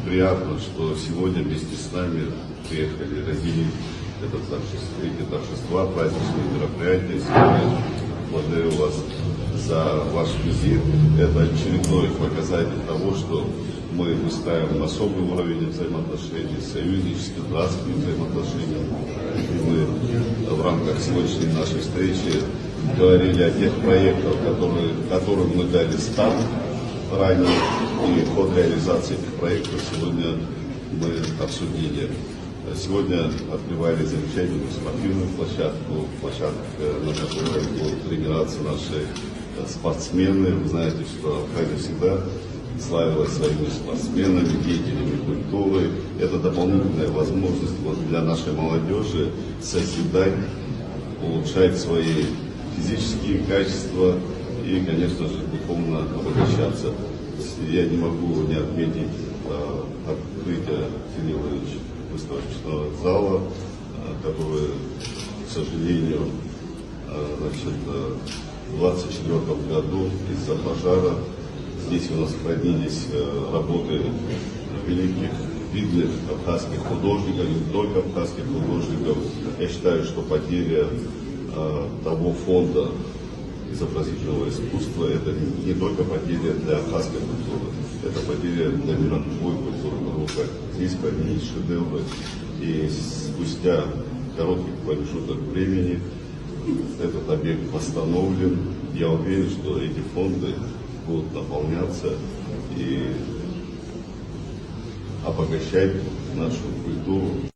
приятно, что сегодня вместе с нами приехали разделить эти торжества, праздничные мероприятия. Сегодня благодарю вас за ваш визит. Это очередной показатель того, что мы выстраиваем особый уровень взаимоотношений, союзнических, братских взаимоотношений. И мы в рамках сегодняшней нашей встречи говорили о тех проектах, которым мы дали старт ранее, и ход реализации этих проектов сегодня мы обсудили. Сегодня открывали замечательную спортивную площадку, на которой будут тренироваться наши спортсмены. Вы знаете, что Абхазия всегда славилась своими спортсменами, деятелями культуры. Это дополнительная возможность для нашей молодежи созидать, улучшать свои физические качества и, конечно же, духовно обогащаться. Я не могу не отметить открытие Кирилла Ильича выставочного зала, который, к сожалению, в 2024 году из-за пожара здесь у нас хранились работы великих, видных абхазских художников, не только абхазских художников. Я считаю, что потеря того фонда изобразительного искусства — это не только потеря для абхазской культуры, это потеря для мировой культуры, потому что здесь хранились шедевры. И спустя короткий промежуток времени этот объект восстановлен. Я уверен, что эти фонды будут наполняться и обогащать нашу культуру.